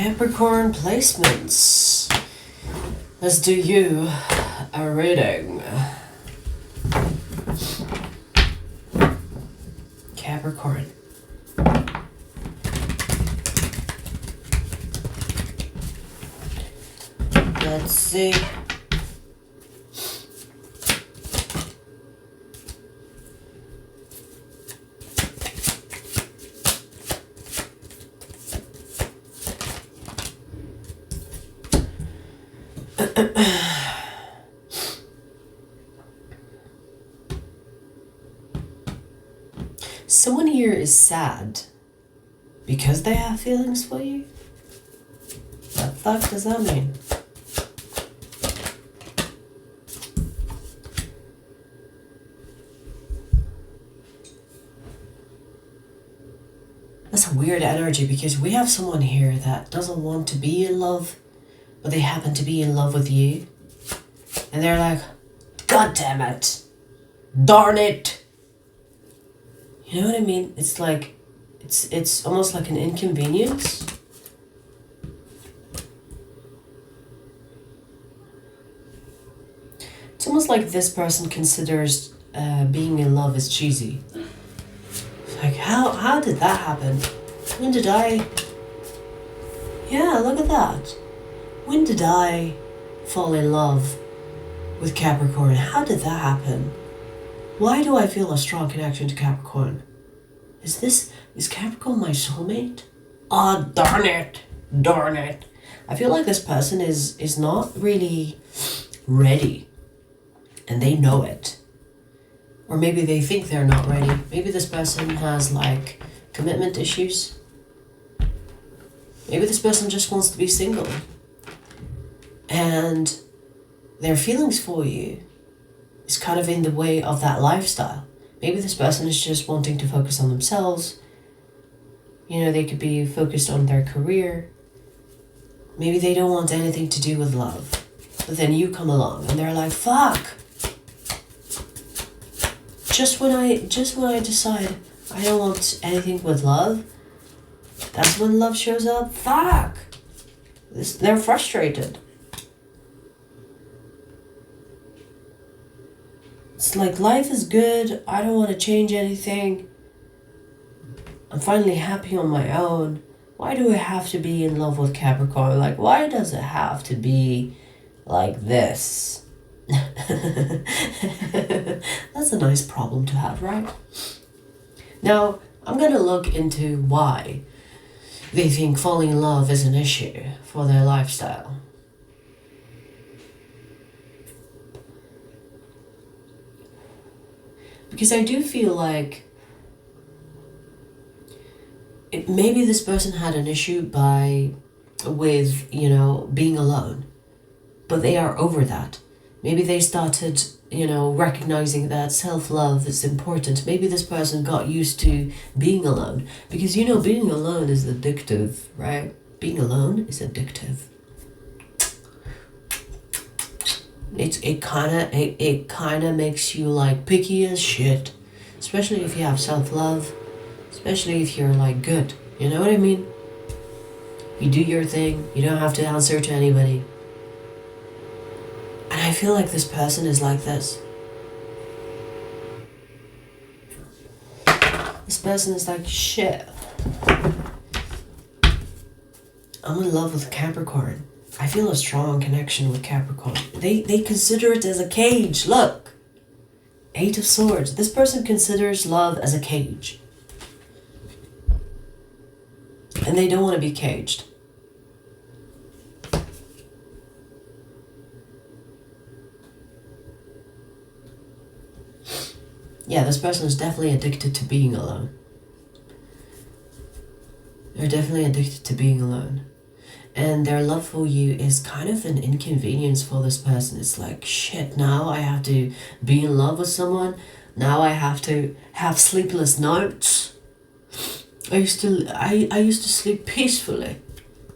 Capricorn placements. Let's do you a reading. Capricorn. Let's see. Someone here is sad because they have feelings for you? What the fuck does that mean? That's a weird energy because we have someone here that doesn't want to be in love, but they happen to be in love with you. And they're like, God damn it! Darn it! You know what I mean? It's like, it's almost like an inconvenience. It's almost like this person considers being in love as cheesy. Like, how did that happen? When did I... Yeah, look at that. When did I fall in love with Capricorn? How did that happen? Why do I feel a strong connection to Capricorn? Is Capricorn my soulmate? Oh, darn it. Darn it. I feel like this person is not really ready. And they know it. Or maybe they think they're not ready. Maybe this person has like commitment issues. Maybe this person just wants to be single. And their feelings for you is kind of in the way of that lifestyle. Maybe this person is just wanting to focus on themselves. You know, they could be focused on their career. Maybe they don't want anything to do with love. But then you come along and they're like, fuck! Just when I decide I don't want anything with love, that's when love shows up. Fuck! They're frustrated. It's like, life is good, I don't want to change anything. I'm finally happy on my own. Why do I have to be in love with Capricorn? Like, why does it have to be like this? That's a nice problem to have, right? Now, I'm gonna look into why they think falling in love is an issue for their lifestyle. Because I do feel like maybe this person had an issue with, you know, being alone. But they are over that. Maybe they started, you know, recognizing that self-love is important. Maybe this person got used to being alone. Because, you know, being alone is addictive, right? Being alone is addictive. It kind of makes you like picky as shit, especially if you have self-love, especially if you're like good. You know what I mean? You do your thing. You don't have to answer to anybody. And I feel like this person is like this. This person is like, shit. I'm in love with Capricorn. I feel a strong connection with Capricorn. They consider it as a cage. Look. 8 of Swords. This person considers love as a cage. And they don't want to be caged. Yeah, this person is definitely addicted to being alone. They're definitely addicted to being alone. And their love for you is kind of an inconvenience for this person. It's like, shit, now I have to be in love with someone. Now I have to have sleepless nights. I used to sleep peacefully.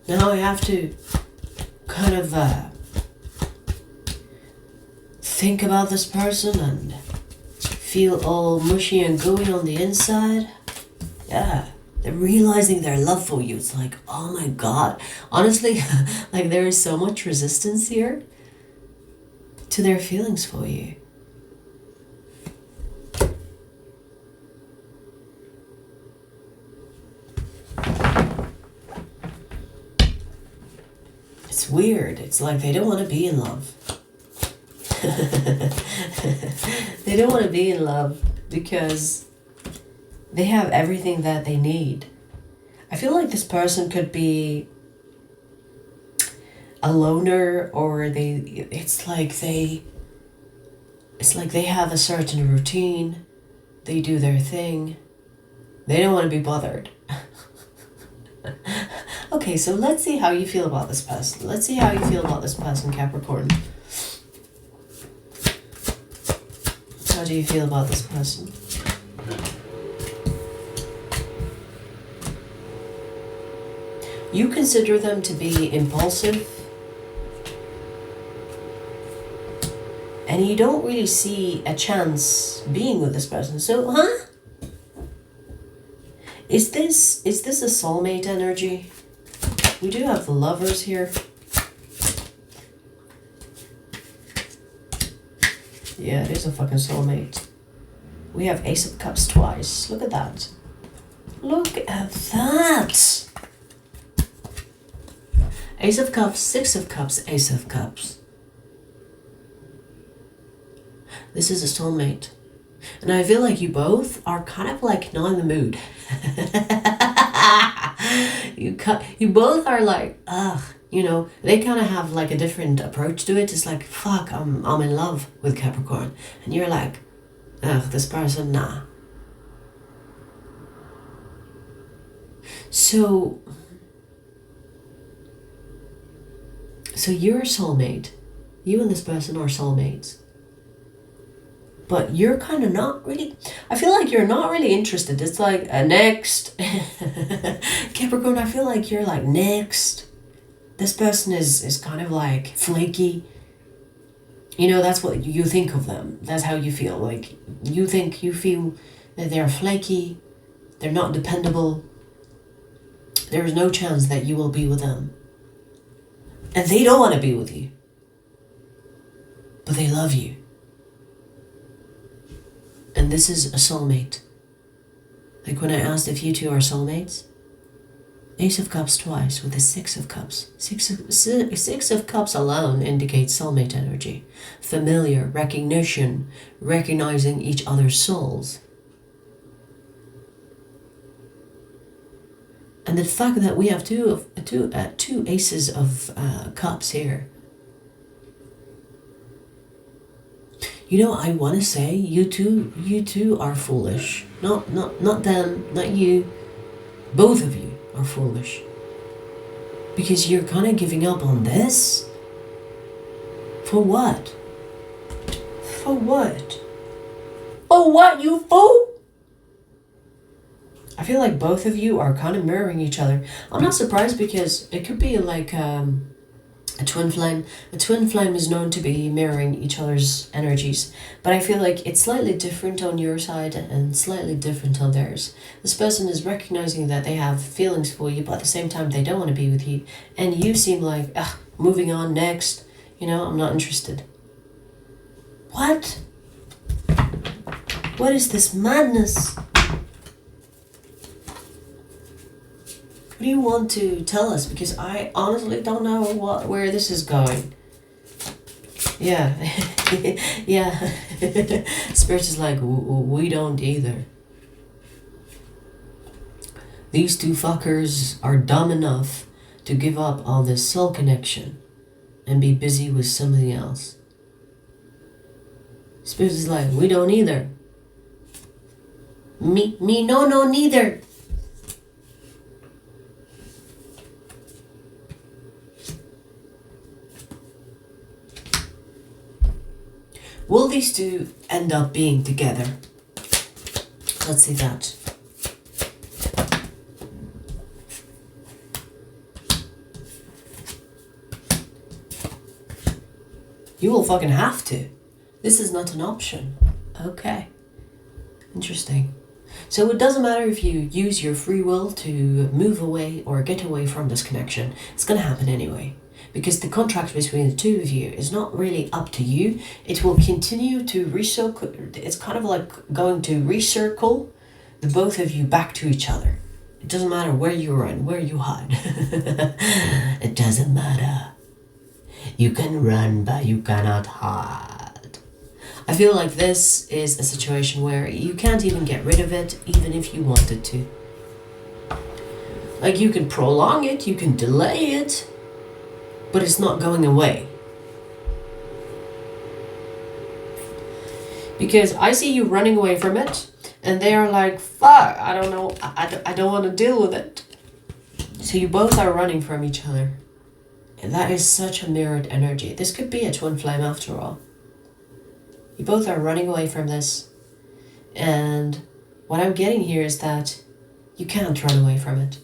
Now I have to kind of think about this person and feel all mushy and gooey on the inside. Yeah, They're realizing their love for you. It's like, oh my God. Honestly, like there is so much resistance here to their feelings for you. It's weird. It's like they don't want to be in love. They don't want to be in love because they have everything that they need. I feel like this person could be a loner, or it's like they have a certain routine. They do their thing. They don't want to be bothered. Okay, so let's see how you feel about this person. Let's see how you feel about this person, Capricorn. How do you feel about this person? You consider them to be impulsive, and you don't really see a chance being with this person. So, huh? Is this a soulmate energy? We do have the Lovers here. Yeah, it is a fucking soulmate. We have Ace of Cups twice. Look at that. Look at that. Ace of Cups, Six of Cups, Ace of Cups. This is a soulmate. And I feel like you both are kind of like not in the mood. You both are like, ugh, you know, they kind of have like a different approach to it. It's like, fuck, I'm in love with Capricorn. And you're like, ugh, this person, nah. So you're a soulmate. You and this person are soulmates. But you're kind of not really, I feel like you're not really interested. It's like, next. Capricorn, I feel like you're like, next. This person is kind of like flaky. You know, that's what you think of them. That's how you feel. Like, you feel that they're flaky. They're not dependable. There is no chance that you will be with them. And they don't want to be with you. But they love you. And this is a soulmate. Like when I asked if you two are soulmates, Ace of Cups twice with the Six of Cups. Six of Cups alone indicates soulmate energy. Familiar, recognition, recognizing each other's souls. And the fact that we have two Aces of Cups here. You know, I want to say you two are foolish. Not them, not you. Both of you are foolish. Because you're kind of giving up on this. For what? For what? For what, you fool? I feel like both of you are kind of mirroring each other. I'm not surprised because it could be like a twin flame. A twin flame is known to be mirroring each other's energies. But I feel like it's slightly different on your side and slightly different on theirs. This person is recognizing that they have feelings for you, but at the same time they don't want to be with you. And you seem like, moving on, next. You know, I'm not interested. What? What is this madness? What do you want to tell us? Because I honestly don't know where this is going. Yeah. Yeah. Spirit is like, we don't either. These two fuckers are dumb enough to give up on this soul connection and be busy with something else. Spirit is like, we don't either. Me, no, neither. Will these two end up being together? Let's see that. You will fucking have to. This is not an option. Okay. Interesting. So it doesn't matter if you use your free will to move away or get away from this connection, it's going to happen anyway. Because the contract between the two of you is not really up to you. It will continue to recircle. It's kind of like going to recircle the both of you back to each other. It doesn't matter where you run, where you hide. It doesn't matter. You can run, but you cannot hide. I feel like this is a situation where you can't even get rid of it, even if you wanted to. Like, you can prolong it, you can delay it, but it's not going away. Because I see you running away from it, and they are like, fuck, I don't know, I don't want to deal with it. So you both are running from each other. And that is such a mirrored energy. This could be a twin flame after all. You both are running away from this. And what I'm getting here is that you can't run away from it.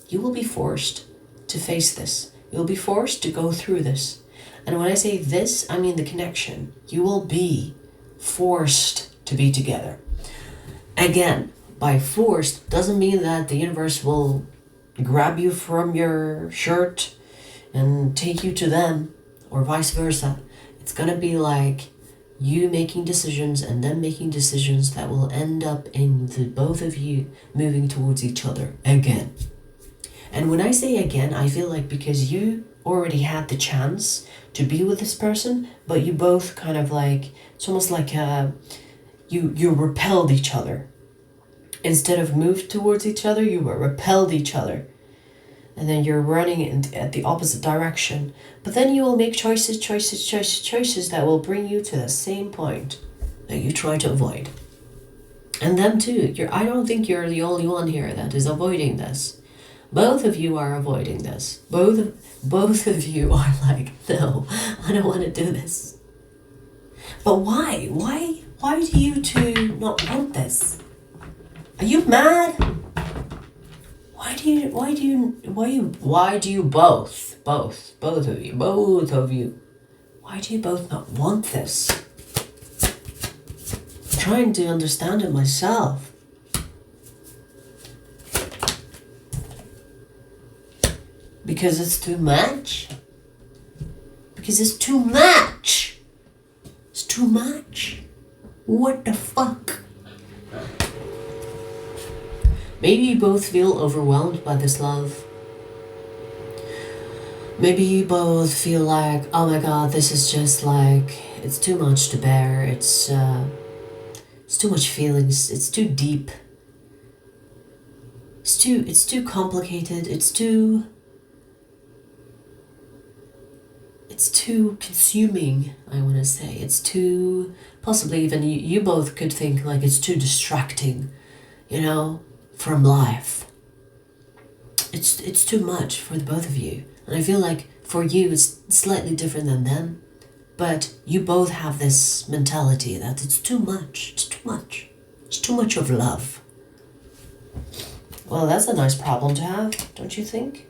You will be forced to face this. You'll be forced to go through this. And when I say this, I mean the connection. You will be forced to be together. Again, by forced doesn't mean that the universe will grab you from your shirt and take you to them, or vice versa. It's gonna be like you making decisions and them making decisions that will end up in the both of you moving towards each other again. And when I say again, I feel like because you already had the chance to be with this person, but you both kind of like, it's almost like you repelled each other. Instead of moved towards each other, you were repelled each other. And then you're running at the opposite direction. But then you will make choices that will bring you to the same point that you try to avoid. And them too. I don't think you're the only one here that is avoiding this. Both of you are avoiding this. Both of you are like, no, I don't want to do this. But why? Why do you two not want this? Are you mad? Why do you both of you, why do you both not want this? I'm trying to understand it myself. Because it's too much? Because it's too much? It's too much? What the fuck? Maybe you both feel overwhelmed by this love. Maybe you both feel like, oh my god, this is just like, it's too much to bear. It's too much feelings. It's too deep. It's too complicated. It's too consuming, I want to say. It's too, possibly even you both could think like it's too distracting, from life. It's too much for the both of you. And I feel like for you it's slightly different than them, but you both have this mentality that it's too much. It's too much of love. Well, that's a nice problem to have, don't you think?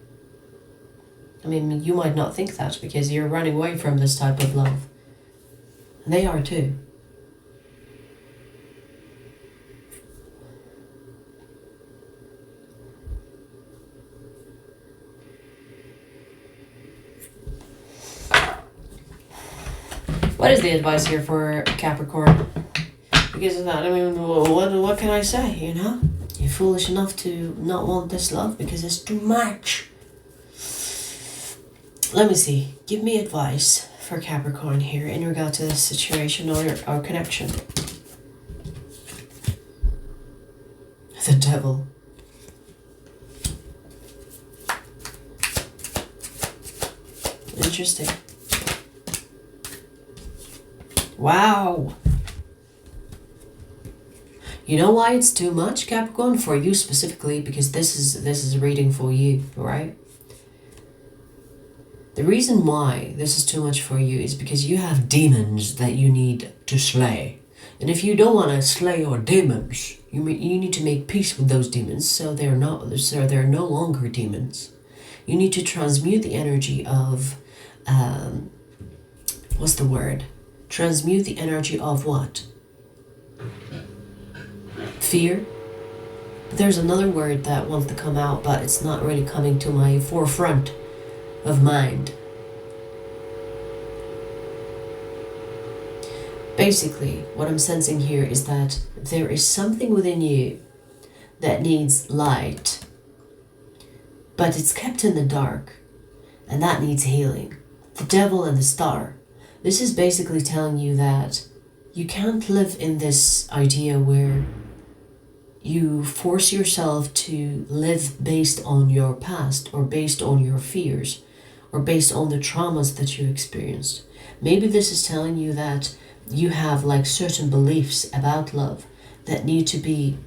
I mean, you might not think that because you're running away from this type of love. And they are too. What is the advice here for Capricorn? Because of that, I mean, what can I say, You're foolish enough to not want this love because it's too much. Let me see. Give me advice for Capricorn here in regard to this situation or connection. The devil. Interesting. Wow. You know why it's too much, Capricorn? For you specifically, because this is a reading for you, right? The reason why this is too much for you is because you have demons that you need to slay. And if you don't want to slay your demons, you need to make peace with those demons so they're no longer demons. You need to transmute the energy of what's the word? Transmute the energy of what? Fear, But there's another word that wants to come out, but it's not really coming to my forefront of mind. Basically, what I'm sensing here is that there is something within you that needs light, but it's kept in the dark, and that needs healing. The devil and the star. This is basically telling you that you can't live in this idea where you force yourself to live based on your past, or based on your fears, or based on the traumas that you experienced. Maybe this is telling you that you have like certain beliefs about love that need to be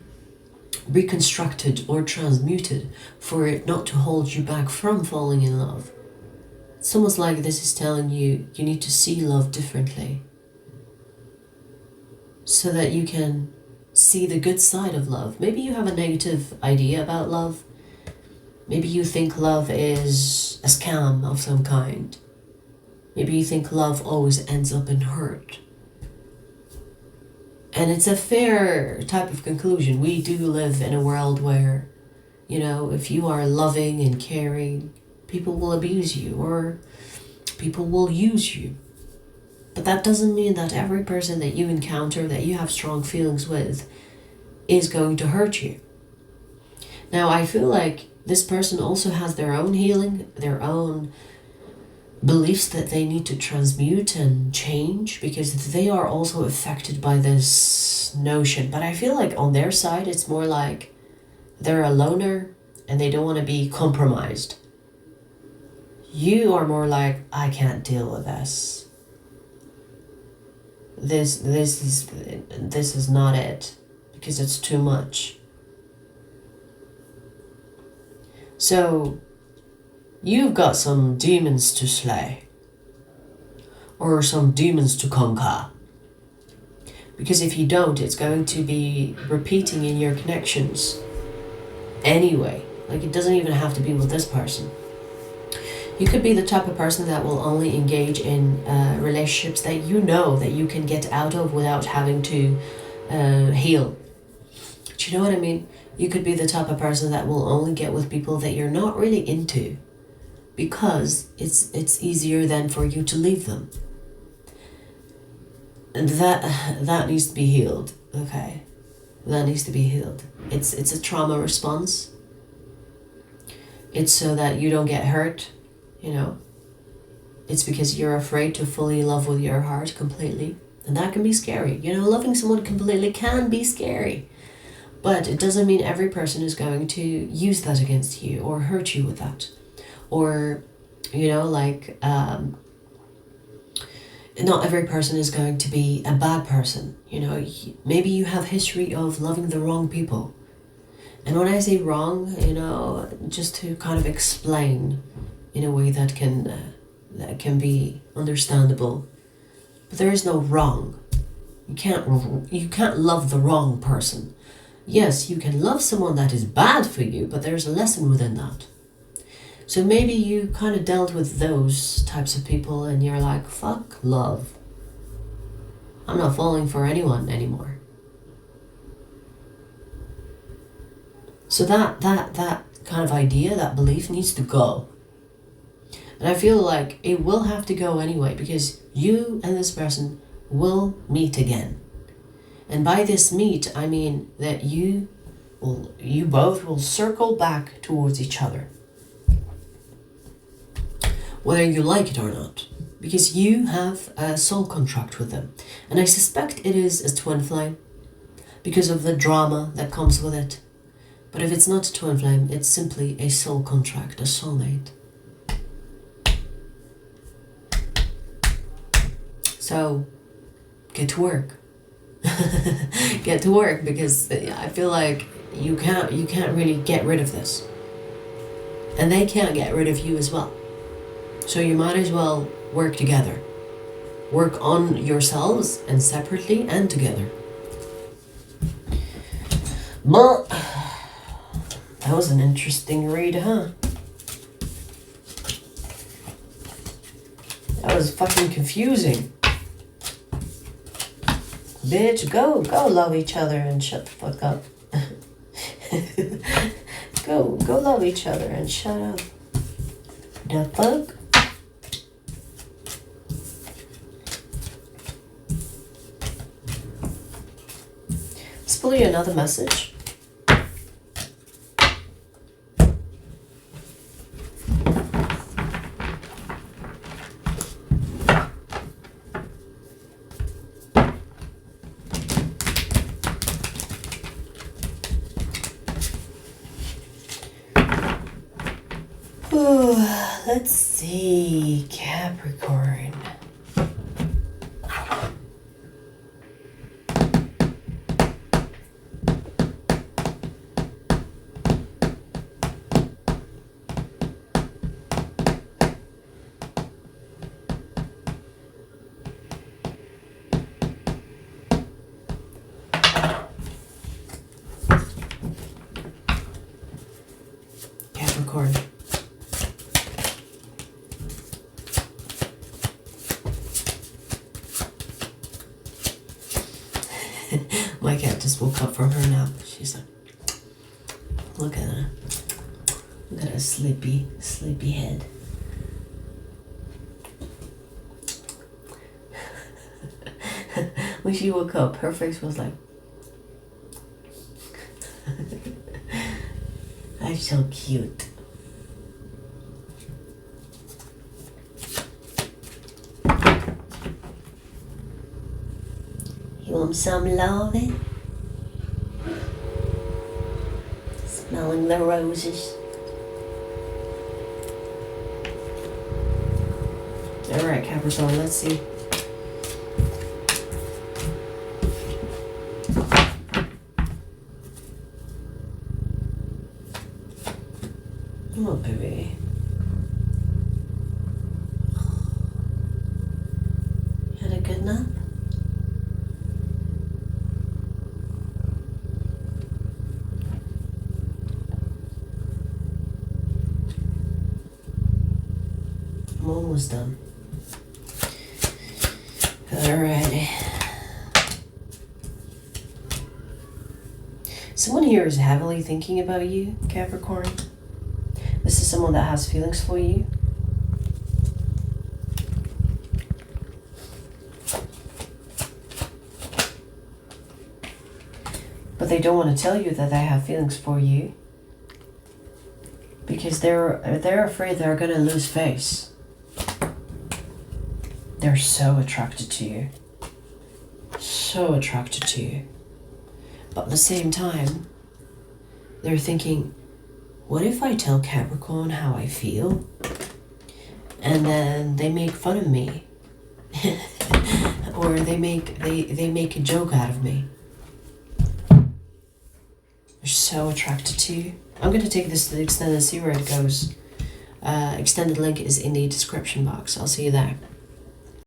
reconstructed or transmuted for it not to hold you back from falling in love. It's almost like this is telling you you need to see love differently so that you can see the good side of love. Maybe you have a negative idea about love. Maybe you think love is a scam of some kind. Maybe you think love always ends up in hurt. And it's a fair type of conclusion. We do live in a world where, you know, if you are loving and caring, people will abuse you or people will use you. But that doesn't mean that every person that you encounter, that you have strong feelings with, is going to hurt you. Now, I feel like this person also has their own healing, their own beliefs that they need to transmute and change, because they are also affected by this notion. But I feel like on their side, it's more like they're a loner and they don't want to be compromised. You are more like, I can't deal with this. This is not it, because it's too much. So you've got some demons to slay, or some demons to conquer. Because if you don't, it's going to be repeating in your connections anyway. Like, it doesn't even have to be with this person. You could be the type of person that will only engage in relationships that you know that you can get out of without having to heal. Do you know what I mean? You could be the type of person that will only get with people that you're not really into, because it's easier than for you to leave them. And that needs to be healed, okay? That needs to be healed. It's a trauma response. It's so that you don't get hurt, you know? It's because you're afraid to fully love with your heart completely. And that can be scary. You know, loving someone completely can be scary. But it doesn't mean every person is going to use that against you or hurt you with that. Or, you know, like, not every person is going to be a bad person. You know, maybe you have history of loving the wrong people. And when I say wrong, you know, just to kind of explain in a way that can be understandable. But there is no wrong. You can't love the wrong person. Yes, you can love someone that is bad for you, but there's a lesson within that. So maybe you kind of dealt with those types of people and you're like, fuck love. I'm not falling for anyone anymore. So that kind of idea, that belief needs to go. And I feel like it will have to go anyway, because you and this person will meet again. And by this meet, I mean that you both will circle back towards each other, whether you like it or not, because you have a soul contract with them. And I suspect it is a twin flame because of the drama that comes with it. But if it's not a twin flame, it's simply a soul contract, a soulmate. So get to work. Get to work, because I feel like you can't really get rid of this. And they can't get rid of you as well. So you might as well work together. Work on yourselves, and separately and together. But that was an interesting read, huh? That was fucking confusing. Bitch, go love each other and shut the fuck up. Go love each other and shut up. The fuck? Let's pull you another message. Ooh, let's see, Capricorn. Capricorn. My cat just woke up from her nap. She's like, look at her. Look at her sleepy head. When she woke up, her face was like, I'm so cute. You want some loving? Smelling the roses. Alright, Capricorn, let's see. Oh, baby. You had a good nap? I'm almost done. Alrighty. Someone here is heavily thinking about you, Capricorn. This is someone that has feelings for you. But they don't want to tell you that they have feelings for you. Because they're afraid they're gonna lose face. They're so attracted to you. So attracted to you. But at the same time, they're thinking, what if I tell Capricorn how I feel? And then they make fun of me. Or they make a joke out of me. They're so attracted to you. I'm going to take this to the extended, see where it goes. Extended link is in the description box. I'll see you there.